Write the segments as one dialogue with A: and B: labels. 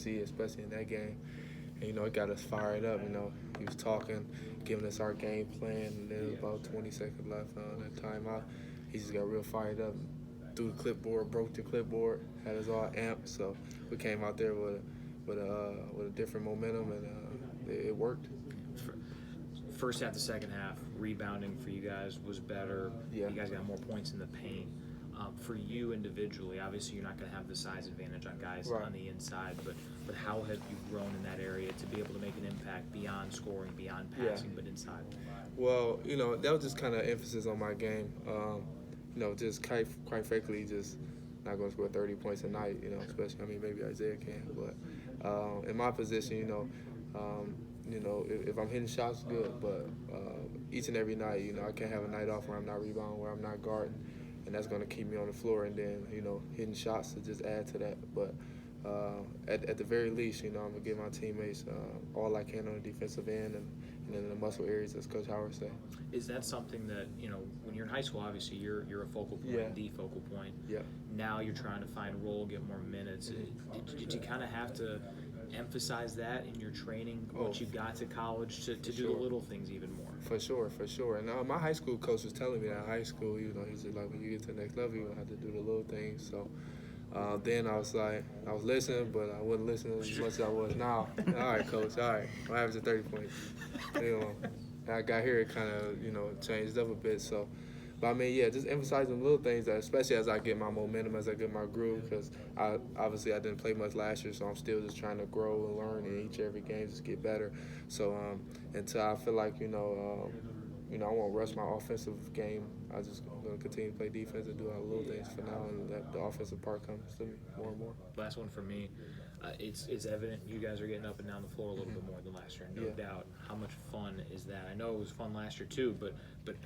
A: see, especially in that game. And, it got us fired up. He was talking, giving us our game plan, and then about 20 seconds left on that timeout. He just got real fired up, threw the clipboard, broke the clipboard, had us all amped. So we came out there with a different momentum, and it worked.
B: First half to second half, rebounding for you guys was better.
A: Yeah.
B: You guys got more points in the paint. For you individually, obviously you're not going to have the size advantage on guys
A: Right.
B: on the inside, but how have you grown in that area to be able to make an impact beyond scoring, beyond passing, but inside?
A: Well, that was just kind of emphasis on my game. Just quite frankly, just not going to score 30 points a night, especially, maybe Isaiah can. But in my position, if I'm hitting shots, good. But each and every night, I can't have a night off where I'm not rebounding, where I'm not guarding. And that's going to keep me on the floor. And then, hitting shots to just add to that. But at the very least, I'm going to give my teammates all I can on the defensive end and in the muscle areas, as Coach Howard said.
B: Is that something that, when you're in high school, obviously you're a focal point, the focal point.
A: Yeah.
B: Now you're trying to find a role, get more minutes. Did you kind of have to emphasize that in your training, what you got to college, to do the little things even more?
A: For sure. And my high school coach was telling me that in high school, he said, like, when you get to the next level, you're going to have to do the little things. So then I was listening, but I wasn't listening as much as I was now. All right, coach, all right. I'm averaging 30 points. And I got here, it kind of, changed up a bit. So, but just emphasizing little things, that especially as I get my momentum, as I get my groove, because I didn't play much last year, so I'm still just trying to grow and learn in each and every game, just get better. So until I feel like, I won't rush my offensive game, I just going to continue to play defense and do all the little things for now, and the offensive part comes to me more and more.
B: Last one for me. It's evident you guys are getting up and down the floor a little bit more than last year, no doubt. How much fun is that? I know it was fun last year too, but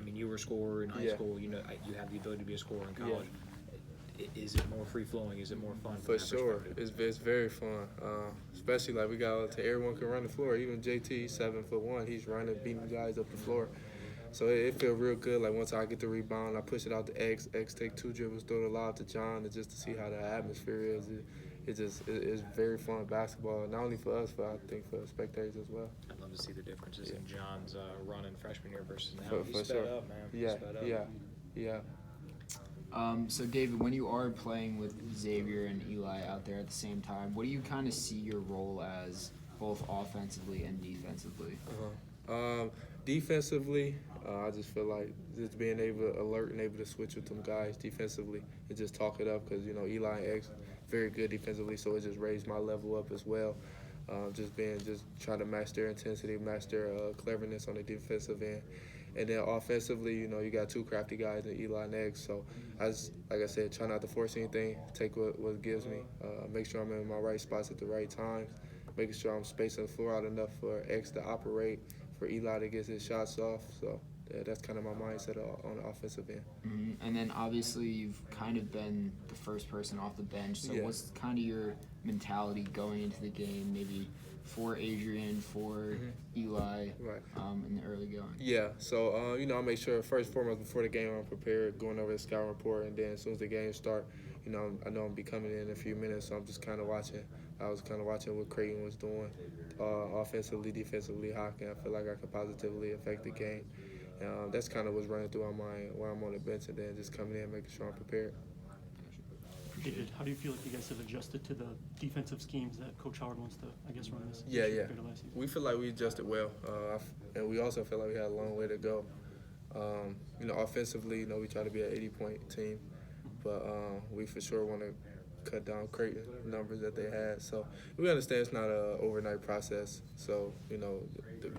B: you were a scorer in high school. You have the ability to be a scorer in college. Is it more free flowing? Is it more fun?
A: For sure, it's very fun. Especially like we got to everyone can run the floor. Even JT, 7'1", he's running, beating guys up the floor. So it feels real good. Like once I get the rebound, I push it out to X take 2 dribbles, throw it lob to John, and just to see how the atmosphere is. It's very fun basketball, not only for us, but I think for spectators as well.
B: I'd love to see the differences in John's run in freshman year versus now. He's
A: for
B: sped
A: sure.
B: up, man.
A: Yeah.
C: So, David, when you are playing with Xavier and Eli out there at the same time, what do you kind of see your role as, both offensively and defensively?
A: Defensively, I just feel like just being able to alert and able to switch with them guys defensively and just talk it up, because Eli and X very good defensively, so it just raised my level up as well. Just trying to match their intensity, match their cleverness on the defensive end. And then offensively, you got 2 crafty guys in Eli and X. So I just, like I said, try not to force anything, take what it gives me, make sure I'm in my right spots at the right times, making sure I'm spacing the floor out enough for X to operate, for Eli to get his shots off. So that's kind of my mindset on the offensive end.
C: Mm-hmm. And then obviously you've kind of been the first person off the bench. So what's kind of your mentality going into the game, maybe for Adrian, for Eli, in the early going?
A: Yeah, so, I make sure first and foremost before the game I'm prepared, going over the scouting report, and then as soon as the game starts, I know I'm going to be coming in a few minutes, so I'm just kind of watching. I was kind of watching what Creighton was doing, offensively, defensively, how I feel like I could positively affect the game. That's kind of what's running through my mind while I'm on the bench, and then just coming in, making sure I'm prepared.
D: David, how do you feel like you guys have adjusted to the defensive schemes that Coach Howard wants to, run this?
A: Yeah. We feel like we adjusted well, and we also feel like we had a long way to go. Offensively, we try to be an 80-point team, but we for sure want to cut down Creighton numbers that they had. So we understand it's not an overnight process. So,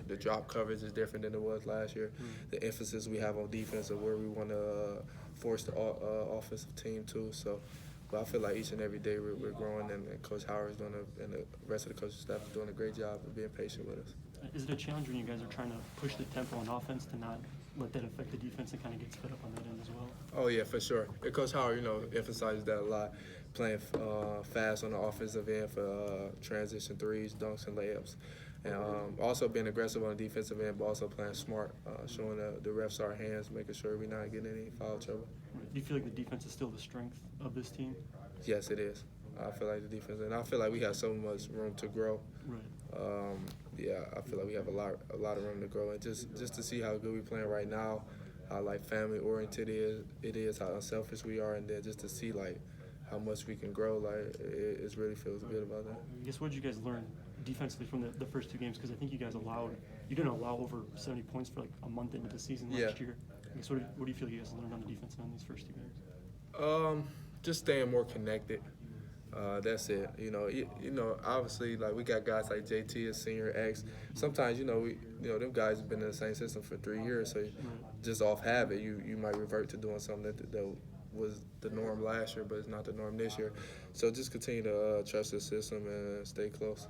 A: the drop coverage is different than it was last year. The emphasis we have on defense and where we want to force the offensive team to. So, but I feel like each and every day we're growing, and Coach Howard is and the rest of the coaching staff is doing a great job of being patient with us.
D: Is it a challenge when you guys are trying to push the tempo on offense to not let that affect the defense and kind of get sped up on that end as well?
A: Oh, yeah, for sure. And Coach Howard, emphasizes that a lot, playing fast on the offensive end for transition threes, dunks, and layups. And also being aggressive on the defensive end, but also playing smart, showing the refs our hands, making sure we're not getting any foul trouble.
D: Do you feel like the defense is still the strength of this team?
A: Yes, it is. I feel like the defense, and I feel like we have so much room to grow.
D: Right.
A: Yeah, I feel like we have a lot of room to grow, and just to see how good we're playing right now, how like family oriented it is, how unselfish we are, and then just to see like how much we can grow, like it really feels good about that.
D: I guess what did you guys learn defensively from the first two games? Because I think you didn't allow over 70 points for like a month into the season last year. I guess what do you feel you guys learned on the defense on these first two games?
A: Just staying more connected. That's it. You know, obviously, like we got guys like JT, a senior X. Sometimes, them guys have been in the same system for 3 years, so just off habit, you might revert to doing something that was the norm last year, but it's not the norm this year. So just continue to trust the system and stay close.